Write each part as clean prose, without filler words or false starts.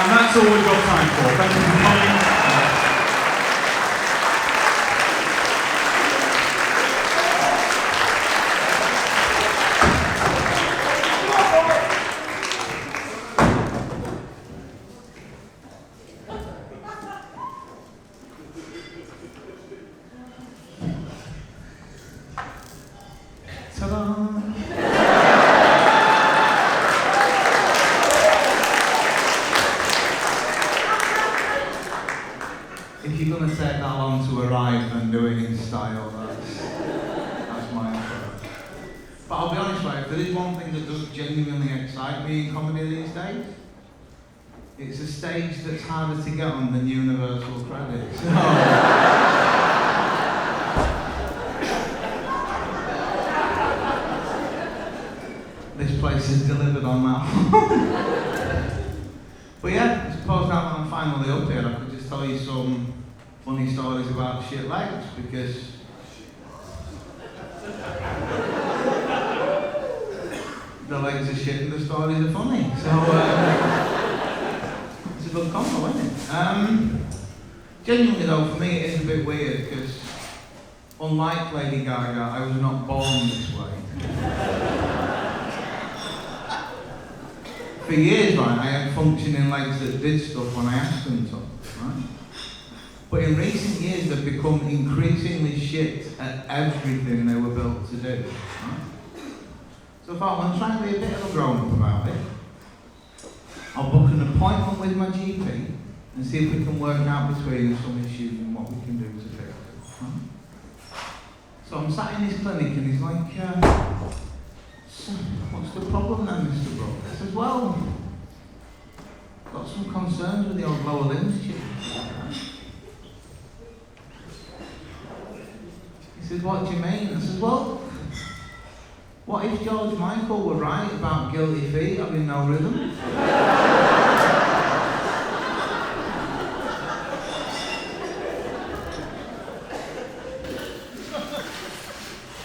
And that's all we've got time for. Thank you for coming. If you're going to take that long to arrive, then do it in style. That's my approach. But I'll be honest with you, if there is one thing that does genuinely excite me in comedy these days, it's a stage that's harder to get on than Universal Credits. This place has delivered on that. But yeah, I suppose now that I'm finally up here, I could just tell you some funny stories about shit legs, because the legs are shit and the stories are funny. So it's a good combo, isn't it? Genuinely though, for me it is a bit weird, because unlike Lady Gaga, I was not born this way. For years, right, I had functioning legs that did stuff when I asked them to, right? But in recent years, they've become increasingly shit at everything they were built to do, right? So I thought, well, I'm trying to be a bit of a grown-up about it. I'll book an appointment with my GP and see if we can work out between us some issues and what we can do to fix it, right? So I'm sat in his clinic and he's like, so, what's the problem then, Mr. Brooke? I said, well, got some concerns with the old lower limbs chief. He said, what do you mean? I said, well, what if George Michael were right about guilty feet having no rhythm?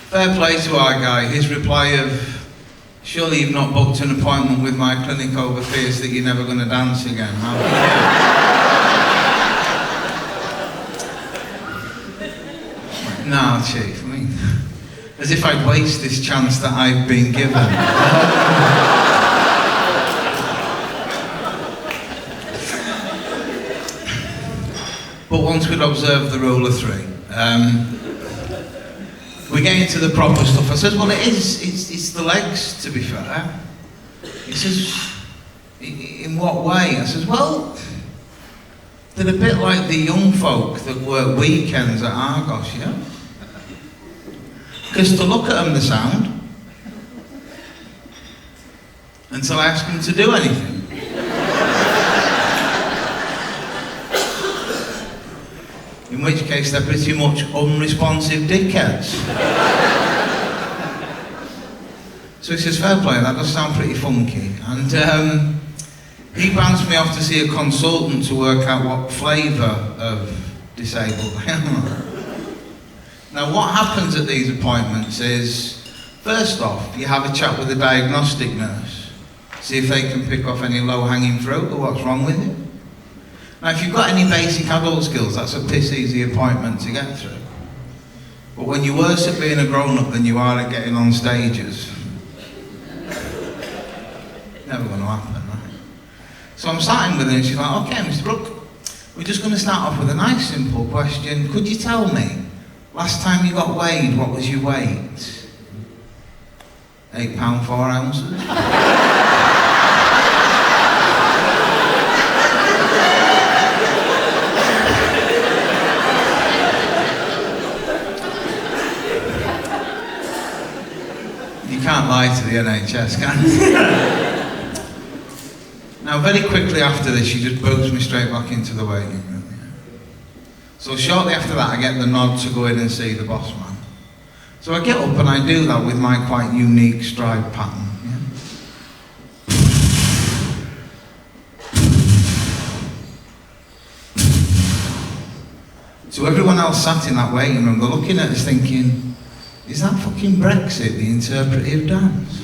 Fair play to our guy. His reply of, surely you've not booked an appointment with my clinic over fears that you're never going to dance again, have you? No, Chief, I mean, as if I'd waste this chance that I've been given. But once we'd observed the rule of three, we get into the proper stuff. I says, well, it's the legs, to be fair. He says, in what way? I says, well, they're a bit like the young folk that work weekends at Argos, yeah? Because to look at them, they sound. Until I ask them to do anything. In which case they're pretty much unresponsive dickheads. So he says, fair play, that does sound pretty funky. And he bounced me off to see a consultant to work out what flavour of disabled I am. Now what happens at these appointments is, first off, you have a chat with the diagnostic nurse, see if they can pick off any low-hanging fruit or what's wrong with it. Now, if you've got any basic adult skills, that's a piss easy appointment to get through. But when you're worse at being a grown-up than you are at getting on stages, never going to happen, right? So I'm sat in with her and she's like, okay, Mr. Brooke, we're just going to start off with a nice simple question. Could you tell me, last time you got weighed, what was your weight? 8 pounds 4 ounces. You can't lie to the NHS, can you? Now, very quickly after this, she just boots me straight back into the waiting room. Yeah. So shortly after that, I get the nod to go in and see the boss man. So I get up and I do that with my quite unique stride pattern. Yeah. So everyone else sat in that waiting room, they're looking at us thinking, is that fucking Brexit, the interpretive dance?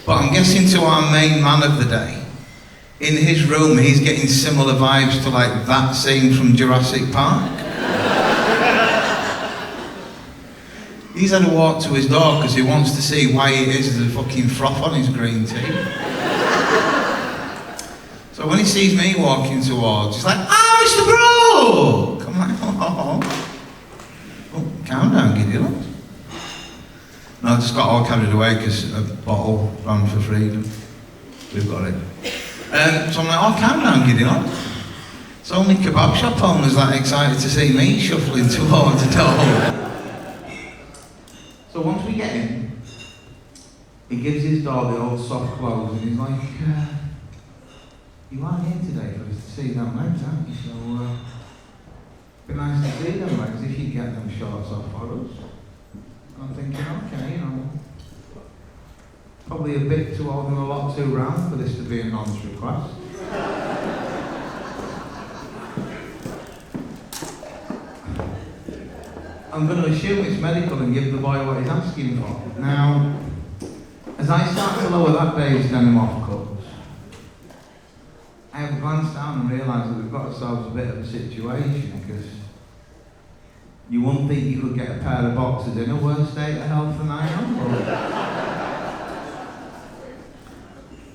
But I'm I'm guessing to our main man of the day. In his room, he's getting similar vibes to like that scene from Jurassic Park. He's had to walk to his door because he wants to see why it is there's a fucking froth on his green tea. So when he sees me walking towards, he's like, "Ah, Mr. Brooke!" I'm like, "Oh, calm down, Gideon." No, I just got all carried away because a bottle ran for freedom. We've got it. So I'm like, "Oh, calm down, Gideon." It's only kebab shop owners that excited to see me shuffling towards the door. So once we get in, he gives his dog the old soft clothes and he's like, "You are here today for us to see them legs, aren't you? So, be nice to see them legs if you get them shorts off for us." And I'm thinking, okay, you know, probably a bit too old and a lot too round for this to be a nonce request. I'm going to assume it's medical and give the boy what he's asking for. Now, as I start to lower that day's denim off cuts, I have glanced down and realised that we've got ourselves a bit of a situation because you wouldn't think you could get a pair of boxers in a worse state of health than I am, but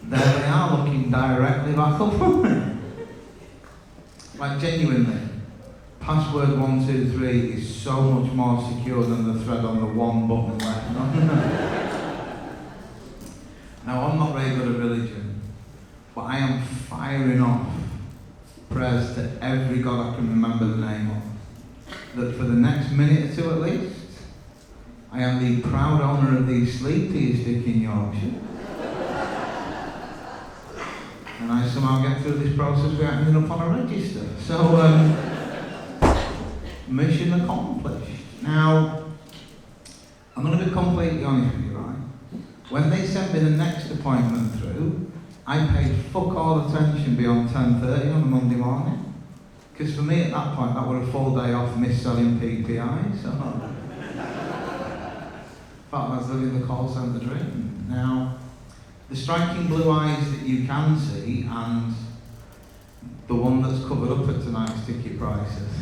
there they are looking directly back up from me. Like genuinely. Password 123 is so much more secure than the thread on the one button left. Now, I'm not very good at religion, but I am firing off prayers to every God I can remember the name of. That for the next minute or two at least, I am the proud owner of the sleepiest dick in Yorkshire. And I somehow get through this process without ending up on a register. So, mission accomplished. Now, I'm going to be completely honest with you, right? When they sent me the next appointment through, I paid fuck all attention beyond 10:30 on a Monday morning. Because for me at that point, that was a full day off mis-selling PPI, so... I was living the call centre dream. Now, the striking blue eyes that you can see, and the one that's covered up at tonight's ticket prices,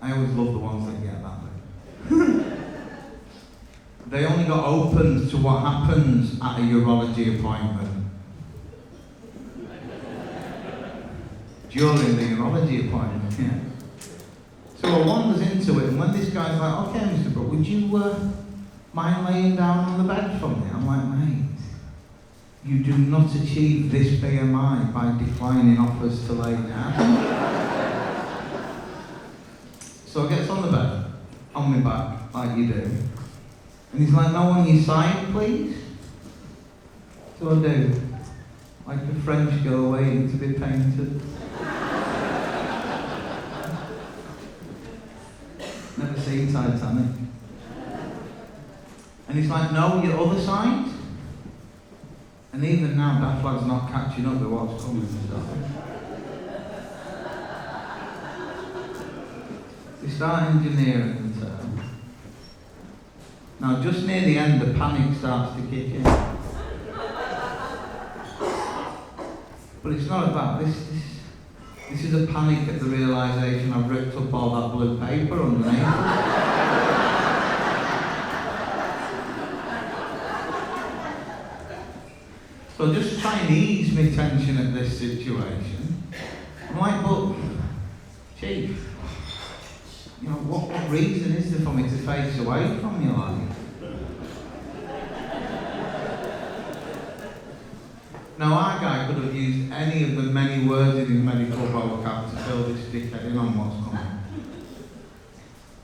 I always love the ones that get that way. They only got opened to what happens at a urology appointment. During the urology appointment, yeah. So I wanders into it, and when this guy's like, "Okay, Mr. Brooke, would you mind laying down on the bed for me?" I'm like, "Mate, you do not achieve this BMI by declining offers to lay down." So I get on the bed, on my back, like you do. And he's like, "No, on your side, please." So I do. Like a French girl waiting to be painted. Never seen Titanic. And he's like, "No, your other side." And even now, Daft Lad's not catching up with what's coming. So. We start engineering the term. Now, just near the end, the panic starts to kick in. But it's not about this. This is a panic at the realisation I've ripped up all that blue paper underneath. So just to try and ease my tension at this situation, I'm like, "But, Chief, you know, what reason is there for me to face away from you, like?" Now, our guy could have used any of the many words in his medical vocab to fill this dickhead in on what's coming.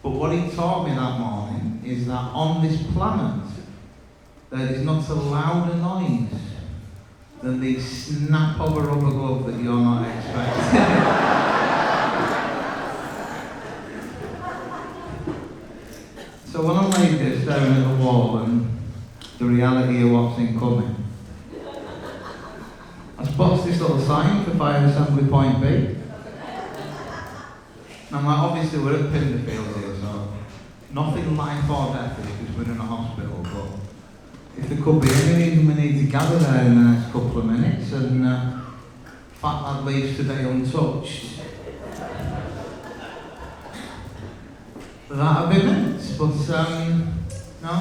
But what he taught me that morning is that on this planet, there is not a louder noise than the snap of a rubber glove that you're not expecting. So when I'm laid there staring at the wall and the reality of what's incoming, I spot this little sign for Fire Assembly Point B. And I'm like, obviously we're at Pinderfield here, so nothing life or death because we're in a hospital, but if there could be any reason we need to gather there in the next couple of minutes and Fat Lad leaves today untouched, that'd be meant. But no.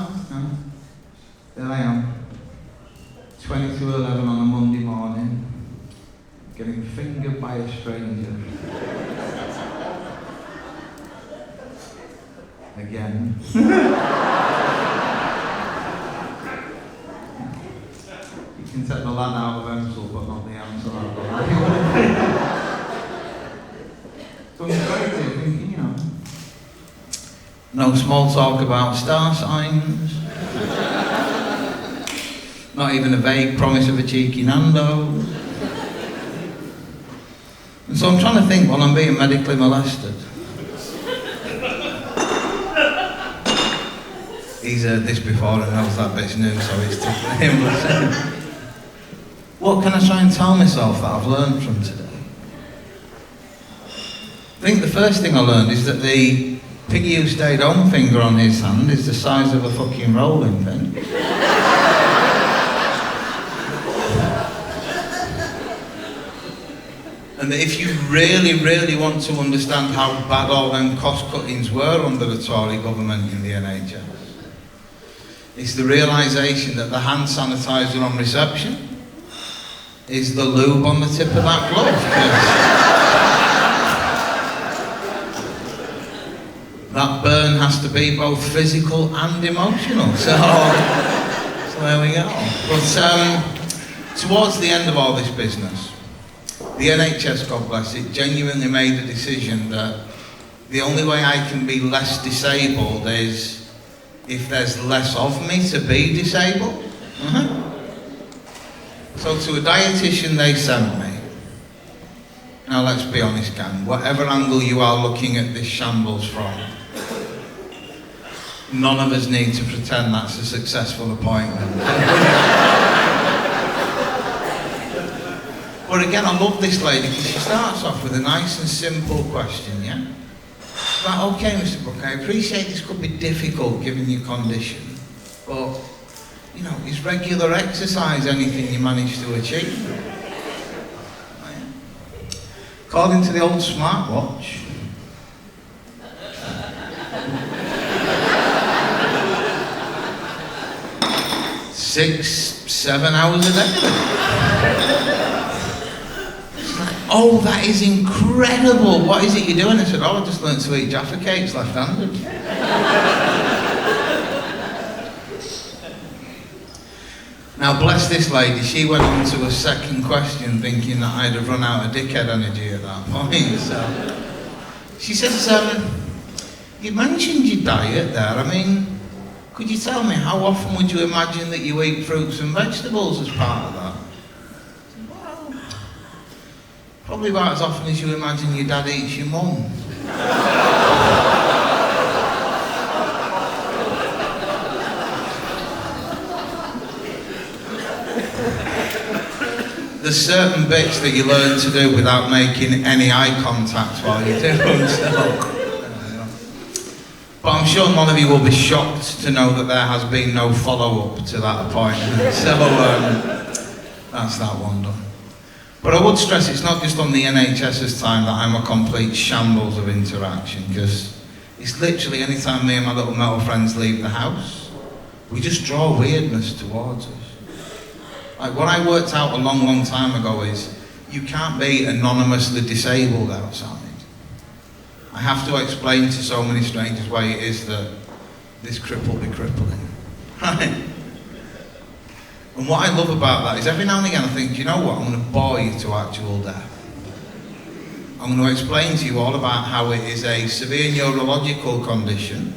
There I am, 20 to 11 on a Monday morning, getting fingered by a stranger. Again. You can take the lad out of Ansel, but not the Ansel out of So it's crazy, thinking, you know. No small talk about star signs. Not even a vague promise of a cheeky Nando. And so I'm trying to think while I'm being medically molested. He's heard this before and knows that bit's new, so he's tickling him. What can I try and tell myself that I've learned from today? I think the first thing I learned is that the piggy who stayed home finger on his hand is the size of a fucking rolling pin. And that if you really, really want to understand how bad all them cost cuttings were under the Tory government in the NHS, it's the realisation that the hand sanitiser on reception is the lube on the tip of that glove. That burn has to be both physical and emotional. So there we go. But towards the end of all this business, the NHS, God bless it, genuinely made the decision that the only way I can be less disabled is if there's less of me to be disabled. So to a dietitian they sent me. Now let's be honest, gang, whatever angle you are looking at this shambles from, none of us need to pretend that's a successful appointment. But again, I love this lady because she starts off with a nice and simple question, yeah? Like, okay, Mr. Brooke, I appreciate this could be difficult given your condition, but, you know, is regular exercise anything you manage to achieve? According to the old smartwatch, 6-7 hours a day. Oh, that is incredible. What is it you're doing? I said, I just learned to eat Jaffa cakes left-handed. Now, bless this lady, she went on to a second question thinking that I'd have run out of dickhead energy at that point. So she says, you mentioned your diet there. I mean, could you tell me how often would you imagine that you eat fruits and vegetables as part of that? Well, probably about as often as you imagine your dad eats your mum. There's certain bits that you learn to do without making any eye contact while you do them. So. But I'm sure none of you will be shocked to know that there has been no follow-up to that appointment. So that's that one done. But I would stress it's not just on the NHS's time that I'm a complete shambles of interaction, because it's literally any time me and my little metal friends leave the house, we just draw weirdness towards us. Like what I worked out a long, long time ago is you can't be anonymously disabled outside. I have to explain to so many strangers why it is that this cripple be crippling. Right? And what I love about that is every now and again I think, do you know what, I'm going to bore you to actual death. I'm going to explain to you all about how it is a severe neurological condition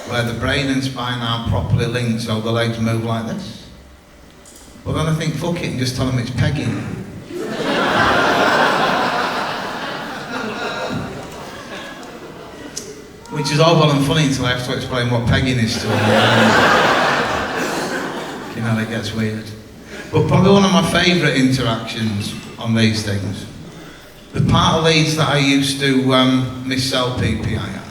where the brain and spine aren't properly linked so the legs move like this. But then I think, fuck it, and just tell them it's pegging. Which is all well and funny until I have to explain what pegging is to them. You know, it gets weird. But probably one of my favourite interactions on these things, the part of Leeds that I used to missell PPI at,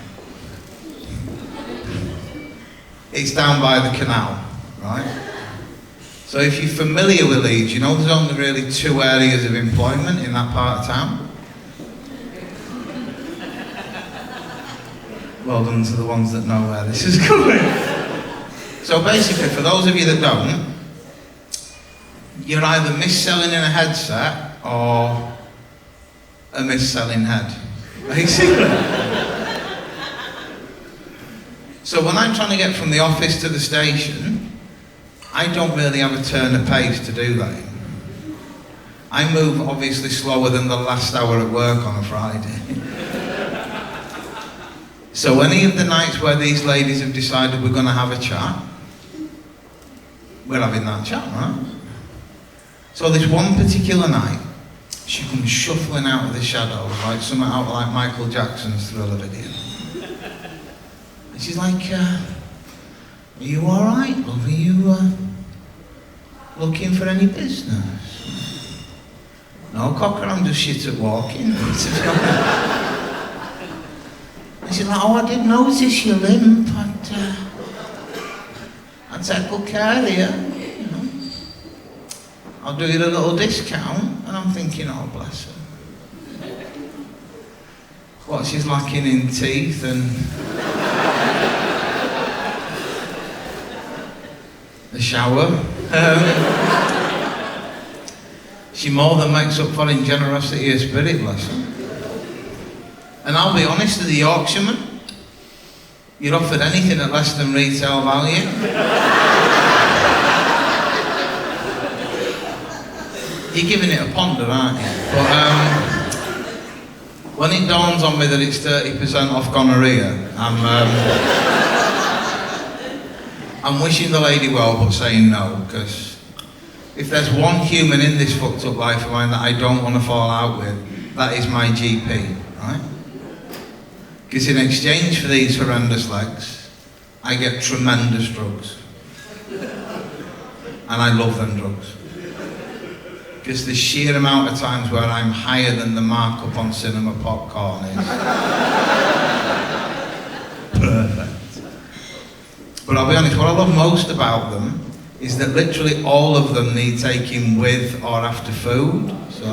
it's down by the canal, right? So if you're familiar with Leeds, you know there's only really 2 areas of employment in that part of town. Well done to the ones that know where this is going. So basically, for those of you that don't, you're either mis-selling in a headset or a mis-selling head, basically. So when I'm trying to get from the office to the station, I don't really have a turn of pace to do that. I move obviously slower than the last hour at work on a Friday. So any of the nights where these ladies have decided we're going to have a chat, we're having that chat, right? So this one particular night, she comes shuffling out of the shadows, like something out like Michael Jackson's Thriller video. And she's like, are you alright, love? Are you looking for any business? No, cocker, I'm just shit at walking. And she's like, oh, I didn't notice you limp. I'd take good care of you. You know. I'll do you a little discount. And I'm thinking, oh, bless her. What, she's lacking in teeth and the shower. She more than makes up for in generosity of spirit, bless her. And I'll be honest with the Yorkshireman, you're offered anything at less than retail value. You're giving it a ponder, aren't you? But when it dawns on me that it's 30% off gonorrhea, I'm wishing the lady well but saying no, because if there's one human in this fucked up life of mine that I don't want to fall out with, that is my GP, right? Because in exchange for these horrendous legs, I get tremendous drugs. And I love them drugs. Because the sheer amount of times where I'm higher than the markup on cinema popcorn is perfect. But I'll be honest, what I love most about them is that literally all of them need taking with or after food. So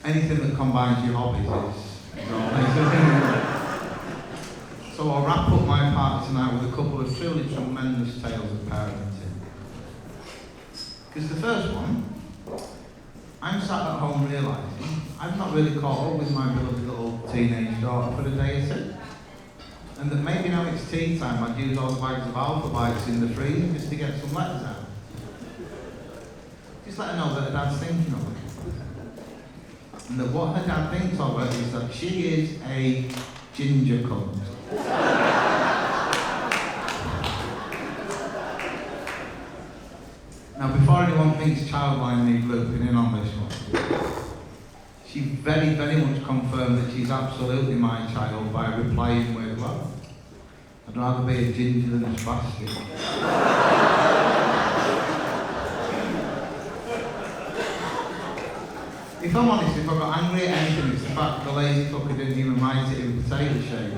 anything that combines your hobbies is always. So I'll wrap up my part tonight with a couple of truly tremendous tales of parenting. Because the first one, I'm sat at home realising I've not really caught up with my beloved little teenage daughter for a day or two. And that maybe now it's tea time, I'd use all the bags of Alpha Bites in the freezer just to get some letters out. Just let her know that her dad's thinking of her. And that what her dad thinks of her is that she is a ginger cunt. Now, before anyone thinks Childline needs looping in on this one, she very, very much confirmed that she's absolutely my child by replying with, well, I'd rather be a ginger than a spastic. If I'm honest, if I got angry at anything, it's the fact that the lazy fucker didn't even write it in potato shape.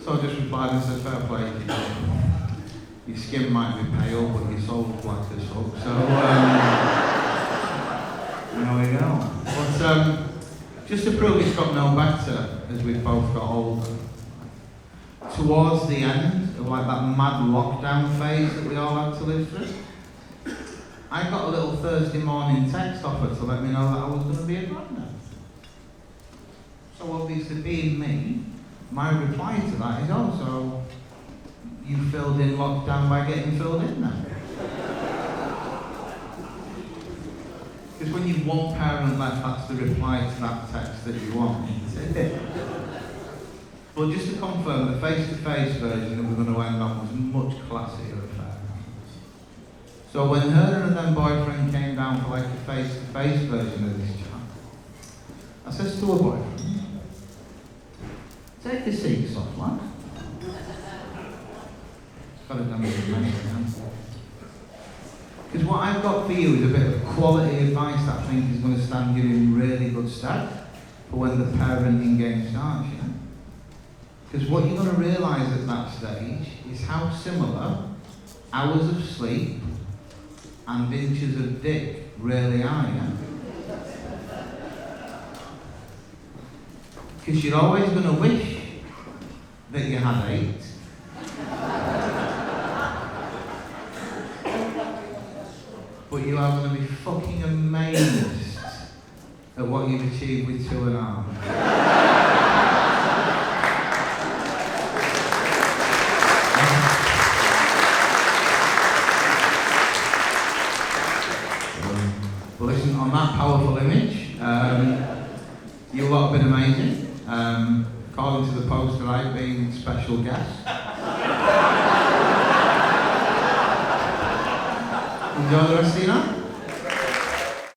So I just replied and said, fair play, your skin might be pale, but your soul's black as fuck. So, there we go. But just to prove it's got no better, as we've both got older, towards the end of like that mad lockdown phase that we all had to live through, I got a little Thursday morning text off her to let me know that I was going to be a granddad. So obviously being me, my reply to that is also, you filled in lockdown by getting filled in now. Because when you've one parent left, that's the reply to that text that you want, isn't it? But just to confirm, the face-to-face version that we're going to end on was a much classier affair. So when her and her boyfriend came down for like a face-to-face version of this chat, I says to her boyfriend, take the seats off, lad. Got it done with many times. Because what I've got for you is a bit of quality advice that I think is going to stand you in really good stead for when the parenting game starts, you know. Because what you're going to realise at that stage is how similar hours of sleep and inches of dick really are, yeah? Because you're always going to wish that you had 8. But you are going to be fucking amazed at what you've achieved with 2.5. Well, listen, on that powerful image, you lot have been amazing. According to the poster, I've been special guest. Enjoy the rest of your night.